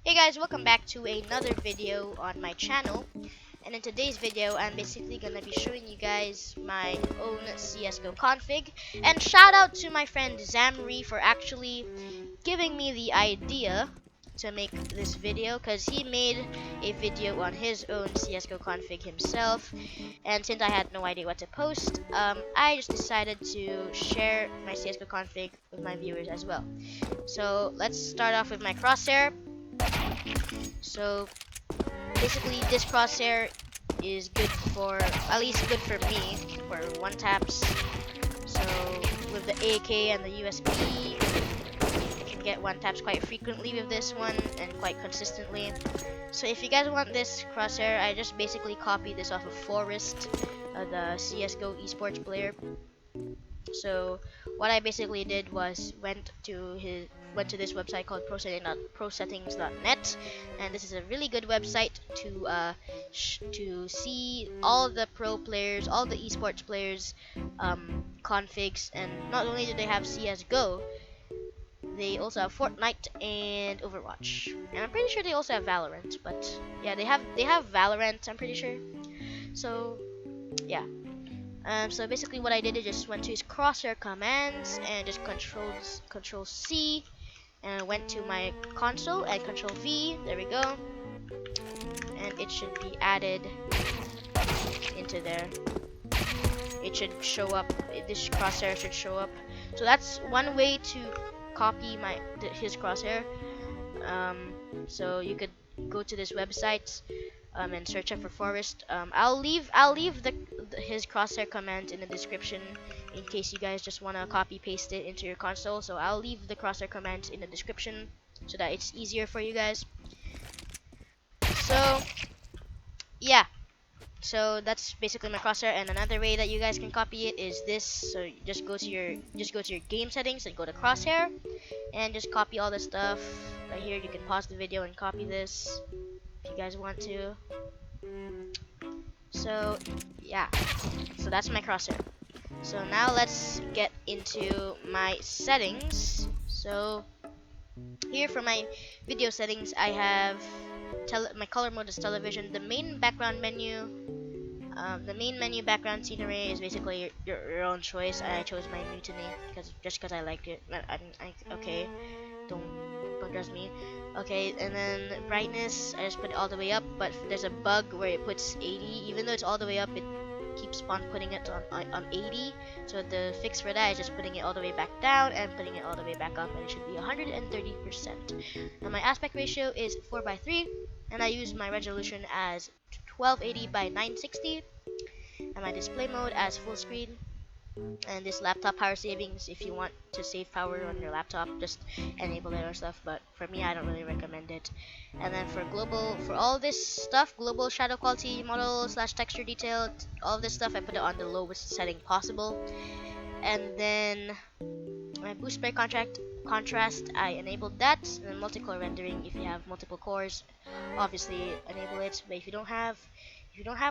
Hey guys, welcome back to another video on my channel. And in today's video, I'm basically gonna be showing you guys my own CSGO config. And shout out to my friend Zamri for actually giving me the idea to make this video, because he made a video on his own CSGO config himself. And since I had no idea what to post, I just decided to share my CSGO config with my viewers as well. So let's start off with my Crosshair. So basically this Crosshair is good for, at least good for me, for one taps. So with the AK and the USB, you can get one taps quite frequently with this one and quite consistently. So if you guys want this Crosshair, I just basically copied this off of Forrest, the CSGO esports player. So what I basically did was went to this website called prosettings.net, and this is a really good website to see all the pro players, all the esports players configs. And not only do they have CSGO, they also have Fortnite and Overwatch, and I'm pretty sure they also have Valorant. But yeah, they have Valorant, I'm pretty sure. So yeah. So basically what I did is just went to his Crosshair commands and just control C, and I went to my console and control V. There we go, and it should be added into there. It should show up. This Crosshair should show up. So that's one way to copy his Crosshair. So you could go to this website and search up for Forrest. I'll leave his Crosshair command in the description in case you guys just want to copy paste it into your console. So I'll leave the Crosshair command in the description so that it's easier for you guys. So yeah, so that's basically my Crosshair. And another way that you guys can copy it is this. So you just go to your game settings and go to Crosshair and just copy all the stuff right here. You can pause the video and copy this if you guys want to. So yeah, so that's my Crosshair. So now let's get into my settings. So here for my video settings, I have my color mode is television. The main background menu, background scenery is basically your own choice. I chose my mutiny because I liked it. Okay, don't judge me. Okay, and then brightness, I just put it all the way up, but there's a bug where it puts 80. Even though it's all the way up, it keeps on putting it on 80. So the fix for that is just putting it all the way back down and putting it all the way back up, and it should be 130%. And my aspect ratio is 4:3, and I use my resolution as 1280 by 960, and my display mode as full screen. And this laptop power savings, if you want to save power on your laptop, just enable it or stuff, but for me I don't really recommend it. And then for all this stuff, global shadow quality, model / texture detail, all this stuff, I put it on the lowest setting possible. And then my boost spray contrast, I enabled that. And then multicore rendering, if you have multiple cores, obviously enable it. But if you don't have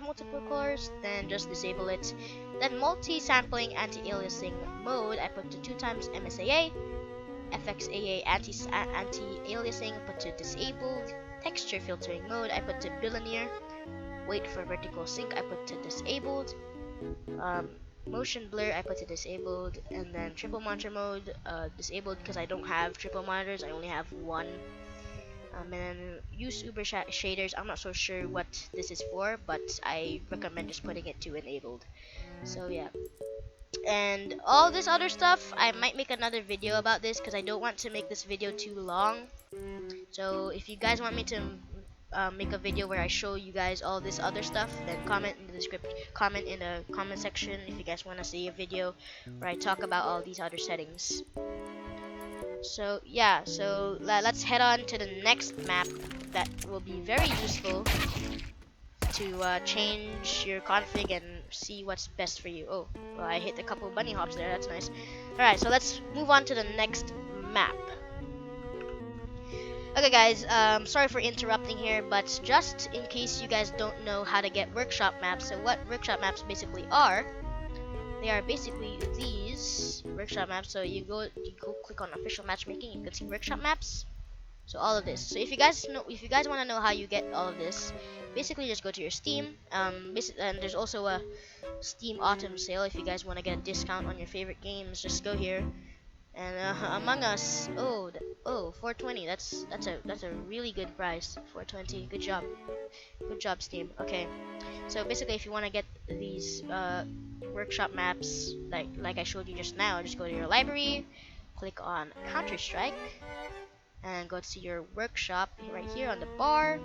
multiple cores, then just disable it. Then multi-sampling anti-aliasing mode, I put to 2x MSAA. FXAA anti-aliasing, put to disabled. Texture filtering mode, I put to bilinear. Wait for vertical sync, I put to disabled. Motion blur, I put to disabled. And then triple monitor mode, disabled because I don't have triple monitors, I only have one. And then use Uber shaders. I'm not so sure what this is for, but I recommend just putting it to enabled. So yeah, and all this other stuff, I might make another video about this because I don't want to make this video too long. So if you guys want me to make a video where I show you guys all this other stuff, then comment in the comment section if you guys want to see a video where I talk about all these other settings. So yeah, so let's head on to the next map that will be very useful to change your config and see what's best for you. Oh, well, I hit a couple bunny hops there, that's nice. Alright, so let's move on to the next map. Okay guys, sorry for interrupting here, but just in case you guys don't know how to get workshop maps, so what workshop maps basically are, they are basically these workshop maps. So you go click on official matchmaking, you can see workshop maps. So all of this. So if you guys want to know how you get all of this, basically just go to your Steam. And there's also a Steam Autumn sale. If you guys want to get a discount on your favorite games, just go here. And Among Us, oh, 420. That's a really good price. 420. Good job, Steam. Okay, so basically, if you want to get these workshop maps, like I showed you just now, just go to your library, click on Counter Strike, and go to your workshop right here on the bar.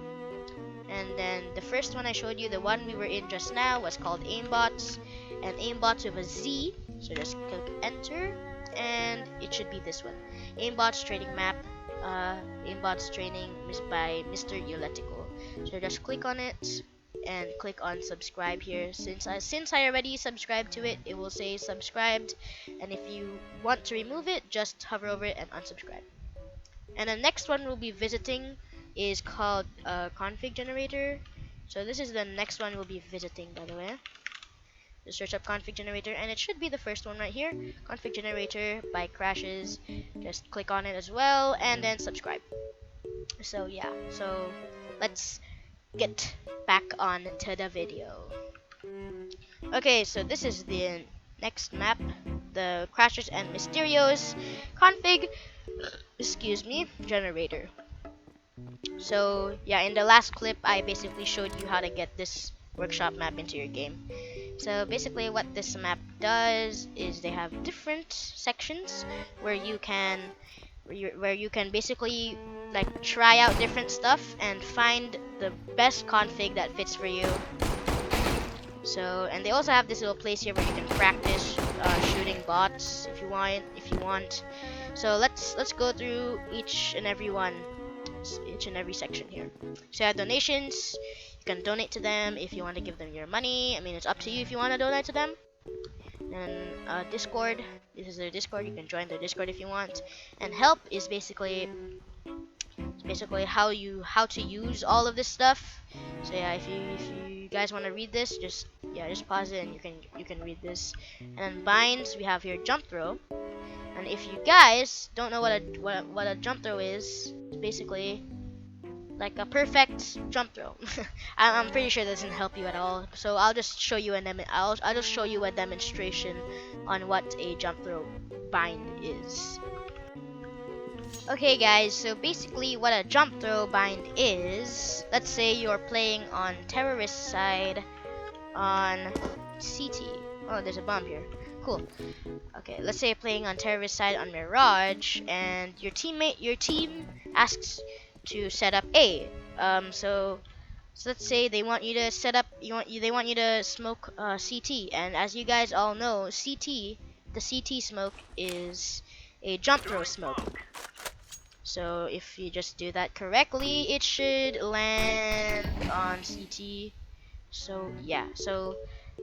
And then the first one I showed you, the one we were in just now, was called Aimbots, and Aimbots with a Z. So just click Enter, and it should be this one, Aimbots Training Map. Aimbots Training by Mr. Euletico. So just click on it and click on subscribe here. Since I already subscribed to it, it will say subscribed, and if you want to remove it, just hover over it and unsubscribe. And the next one we'll be visiting is called Config Generator. So this is the next one we'll be visiting, by the way. Just search up Config Generator, and it should be the first one right here, Config Generator by Crashes. Just click on it as well, and then subscribe. So yeah, so let's get back on to the video. Okay, so this is the next map, the Crashers and Mysterios Config, generator. So yeah, in the last clip I basically showed you how to get this workshop map into your game. So basically what this map does is they have different sections where you can basically like try out different stuff and find the best config that fits for you. So, and they also have this little place here where you can practice shooting bots if you want. So let's go through each and every section here. So you have donations. You can donate to them if you want to give them your money. I mean, it's up to you if you want to donate to them. And Discord. This is their Discord. You can join their Discord if you want. And help is basically how to use all of this stuff. So yeah, if you guys want to read this, just pause it and you can read this. And then binds, we have here jump throw. And if you guys don't know what a jump throw is, it's basically like a perfect jump throw. I'm pretty sure that doesn't help you at all. So I'll just show you I'll just show you a demonstration on what a jump throw bind is. Okay guys, so basically what a jump throw bind is, let's say you're playing on terrorist side on CT. Oh, there's a bomb here. Cool. Okay, let's say you're playing on terrorist side on Mirage, and your team asks to set up A. So let's say they want you to set up. They want you to smoke CT, and as you guys all know, the CT smoke is a jump throw smoke. So if you just do that correctly, it should land on CT. So yeah, so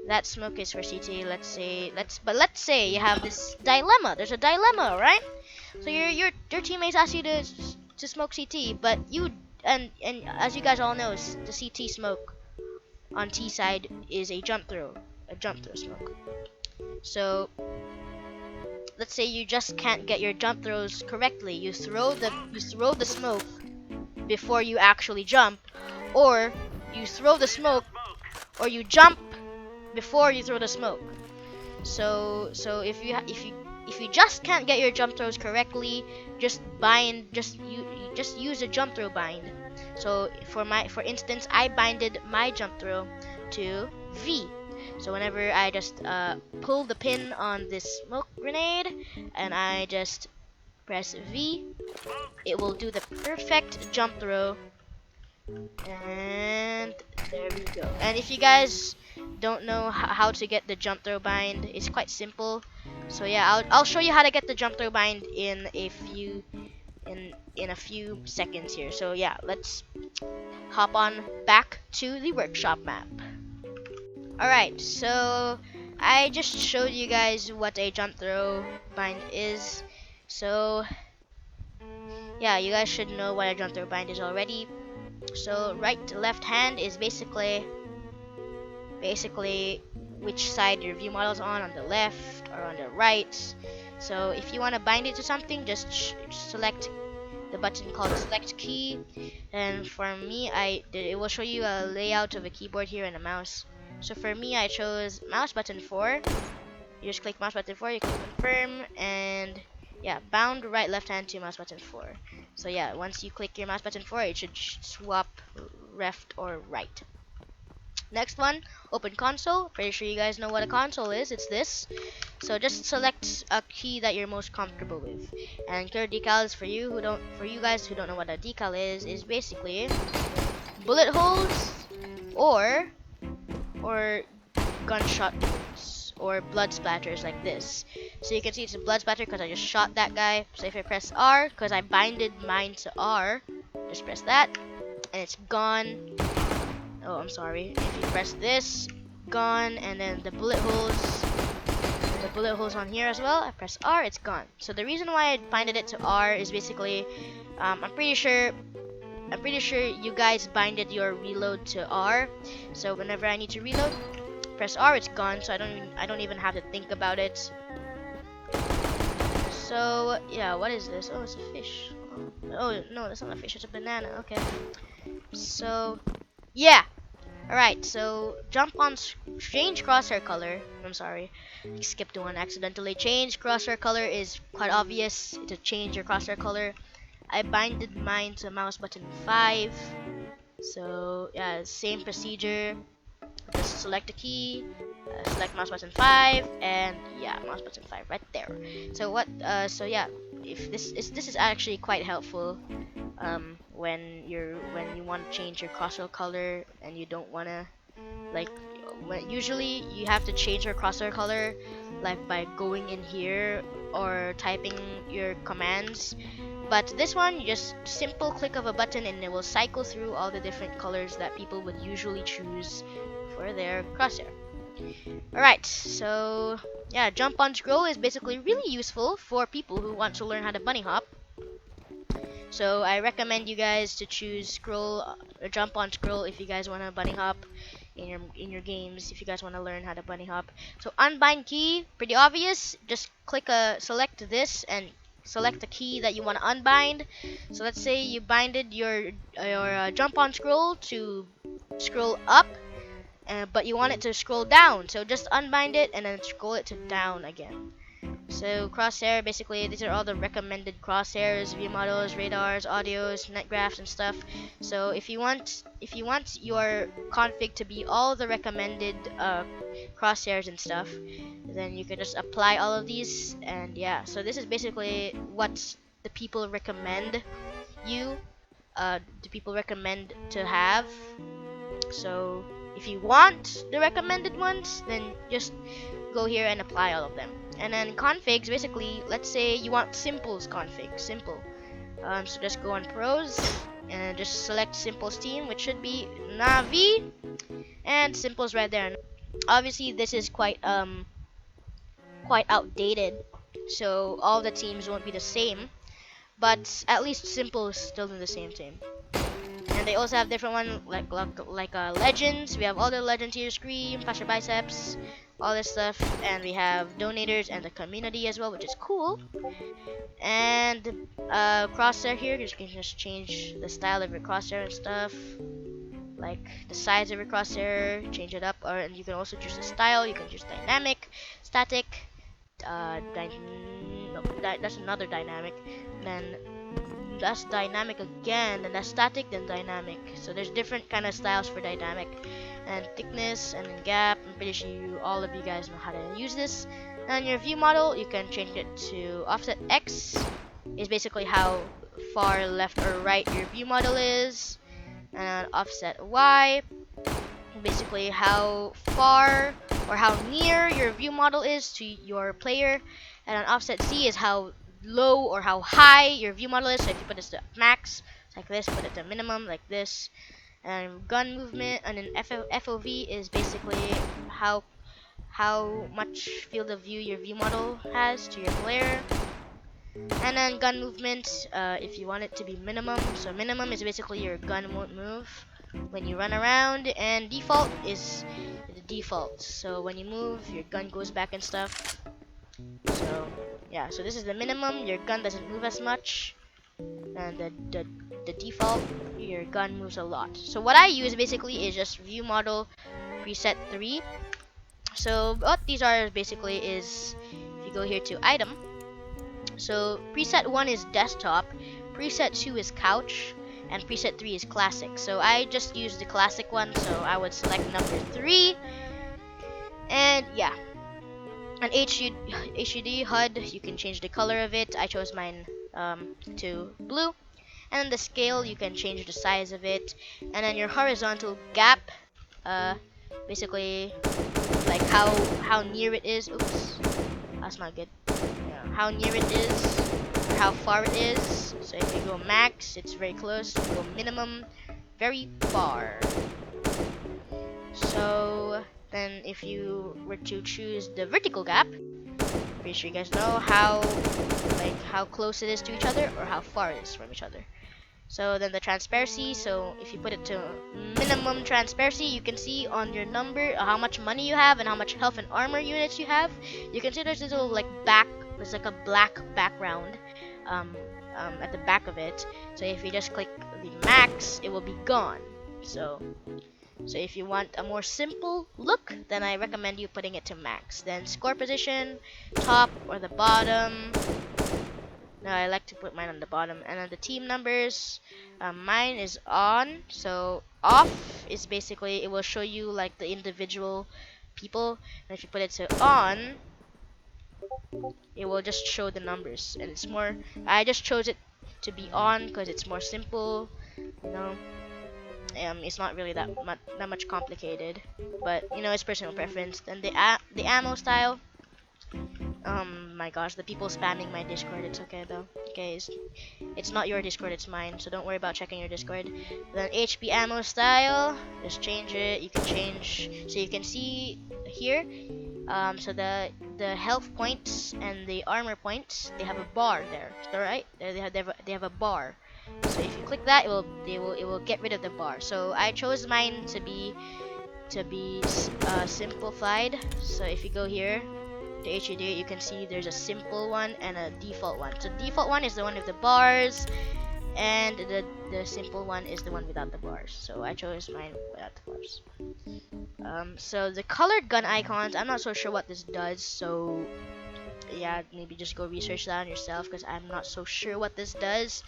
that smoke is for CT. Let's say you have this dilemma. There's a dilemma, right? So your teammates ask you to smoke CT, but and as you guys all know, the CT smoke on T side is a jump throw smoke. So let's say you just can't get your jump throws correctly. You throw the smoke before you actually jump, or you throw the smoke, or you jump before you throw the smoke. So if you just can't get your jump throws correctly, just use a jump throw bind. So for instance, I binded my jump throw to V. So whenever I just pull the pin on this smoke grenade and I just press V, it will do the perfect jump throw. And there we go. And if you guys don't know how to get the jump throw bind, it's quite simple. So yeah, I'll show you how to get the jump throw bind in a few seconds here. So yeah, let's hop on back to the workshop map. Alright, so I just showed you guys what a jump throw bind is. So yeah, you guys should know what a jump throw bind is already. So right to left hand is basically which side your view model is on the left or on the right. So if you want to bind it to something, just select the button called select key. And for me, it will show you a layout of a keyboard here and a mouse. So for me, I chose mouse button 4. You just click mouse button 4, you click confirm, and yeah, bound right left hand to mouse button 4. So yeah, once you click your mouse button 4, it should swap left or right. Next one, open console. Pretty sure you guys know what a console is. It's this. So just select a key that you're most comfortable with. And clear decals for you guys who don't know what a decal is basically bullet holes or gunshot wounds or blood splatters like this. So you can see it's a blood splatter because I just shot that guy. So if I press R, because I binded mine to R, just press that and it's gone. Oh, I'm sorry. If you press this, gone, and then the bullet holes on here as well, I press R, it's gone. So the reason why I binded it to R is basically, I'm pretty sure you guys binded your reload to R. So whenever I need to reload, press R, it's gone. So I don't even have to think about it. So yeah, what is this? Oh, it's a fish. Oh no, that's not a fish. It's a banana. Okay. So yeah. Alright, so jump on change crosshair color. I'm sorry, I skipped one accidentally. Change crosshair color is quite obvious to change your crosshair color. I binded mine to mouse button 5. So yeah, same procedure. Just select a key, select mouse button 5, and yeah, mouse button 5 right there. So what? So yeah, if this is actually quite helpful. When you want to change your crosshair color and you don't want to usually you have to change your crosshair color like by going in here or typing your commands, but this one you just simple click of a button and it will cycle through all the different colors that people would usually choose for their crosshair. Alright, so yeah, jump on scroll is basically really useful for people who want to learn how to bunny hop. So I recommend you guys to choose scroll or jump on scroll if you guys want to bunny hop in your games, if you guys want to learn how to bunny hop. So unbind key, pretty obvious. Just select this and select the key that you want to unbind. So let's say you binded your jump on scroll to scroll up, but you want it to scroll down. So just unbind it and then scroll it to down again. So crosshair, basically these are all the recommended crosshairs, view models, radars, audios, net graphs and stuff. So if you want your config to be all the recommended crosshairs and stuff, then you can just apply all of these. And yeah, so this is basically what the people recommend to have. So if you want the recommended ones, then just go here and apply all of them. And then configs, basically, let's say you want simple's config, simple. So just go on pros and just select simple's team, which should be Navi, and simple's right there. Obviously, this is quite outdated, so all the teams won't be the same, but at least simple is still in the same team. And they also have different ones like legends. We have all the legends here: Scream, Pasha Biceps, all this stuff, and we have donators and the community as well, which is cool. And crosshair here, you can just change the style of your crosshair and stuff, like the size of your crosshair, change it up, and you can also choose the style. You can choose dynamic, static, that's another dynamic, then that's dynamic again, then that's static, then dynamic. So there's different kind of styles for dynamic. And thickness and then gap, I'm pretty sure all of you guys know how to use this. And your view model, you can change it to offset X, is basically how far left or right your view model is. And offset Y, basically how far or how near your view model is to your player. And an offset Z is how low or how high your view model is. So if you put this to max, it's like this, put it to minimum like this. And gun movement, and then FOV is basically how much field of view your view model has to your player. And then gun movement, if you want it to be minimum, so minimum is basically your gun won't move when you run around, and default is the default, so when you move your gun goes back and stuff. So yeah, so this is the minimum, your gun doesn't move as much. and the default, your gun moves a lot. So what I use basically is just Viewmodel preset 3. So what these are basically is, if you go here to item, so preset 1 is desktop, preset 2 is couch, and preset 3 is classic. So I just use the classic one, so I would select number 3. And yeah, an HUD HUD, you can change the color of it. I chose mine to blue. And then the scale, you can change the size of it. And then your horizontal gap, basically like how near it is. Oops, that's not good. Yeah, how near it is, or how far it is. So if you go max, it's very close. If you go minimum, very far. So then if you were to choose the vertical gap, pretty sure you guys know how close it is to each other or how far it is from each other. So then the transparency, so if you put it to minimum transparency, you can see on your number how much money you have and how much health and armor units you have. You can see there's this little there's like a black background at the back of it. So if you just click the max, it will be gone. So if you want a more simple look, then I recommend you putting it to max. Then score position, top or the bottom. No, I like to put mine on the bottom. And then the team numbers, mine is on. So off is basically, it will show you like the individual people. And if you put it to on, it will just show the numbers. And it's more, I just chose it to be on because it's more simple, you know. It's not really that much complicated, but you know, it's personal preference. Then the ammo style. My gosh, the people spamming my Discord. It's okay though. Okay, it's not your Discord, it's mine. So don't worry about checking your Discord. Then HP ammo style. Just change it. You can change. So you can see here. So the health points and the armor points, they have a bar there. All right, they have a bar. So if you click that, it will get rid of the bar. So I chose mine to be simplified. So if you go here to HUD, you can see there's a simple one and a default one. So default one is the one with the bars, and the simple one is the one without the bars. So I chose mine without the bars. So the colored gun icons, I'm not so sure what this does. So yeah, maybe just go research that on yourself because I'm not so sure what this does.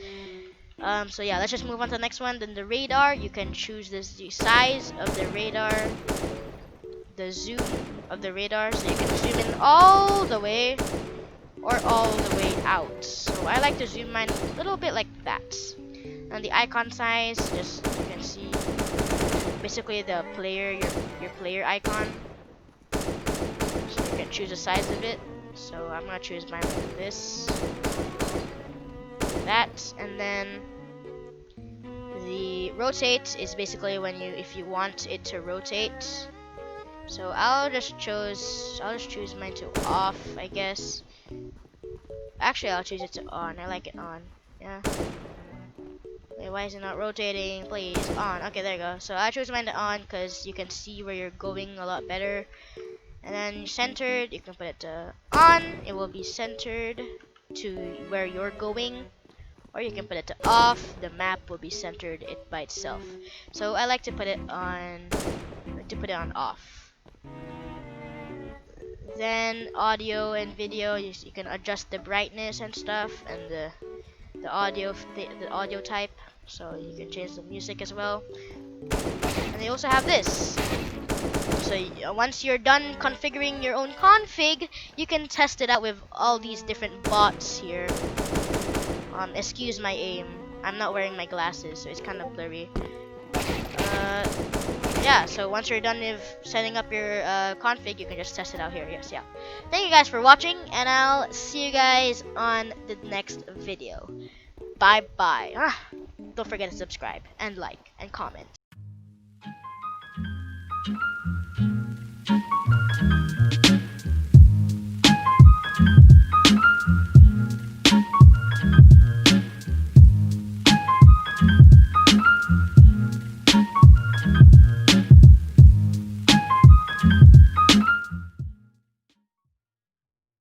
So yeah, let's just move on to the next one. Then the radar, you can choose the size of the radar, the zoom of the radar, so you can zoom in all the way or all the way out. So I like to zoom mine a little bit like that. And the icon size, just you can see basically the player, your player icon. So you can choose the size of it. So I'm gonna choose mine like this, that, and then the rotate is basically if you want it to rotate. So I'll just choose mine to off, I guess. Actually, I'll choose it to on. I like it on. Yeah. Wait, why is it not rotating? Please, on. Okay, there you go. So I chose mine to on because you can see where you're going a lot better. And then centered, you can put it to on. It will be centered to where you're going. Or you can put it to off. The map will be centered by itself. So I like to put it on. Off. Then audio and video, you can adjust the brightness and stuff, and the audio type. So you can change the music as well. And they also have this. So once you're done configuring your own config, you can test it out with all these different bots here. Excuse my aim. I'm not wearing my glasses, so it's kind of blurry. Yeah, so once you're done with setting up your config, you can just test it out here. Yes, yeah. Thank you guys for watching, and I'll see you guys on the next video. Bye bye. Don't forget to subscribe and like and comment.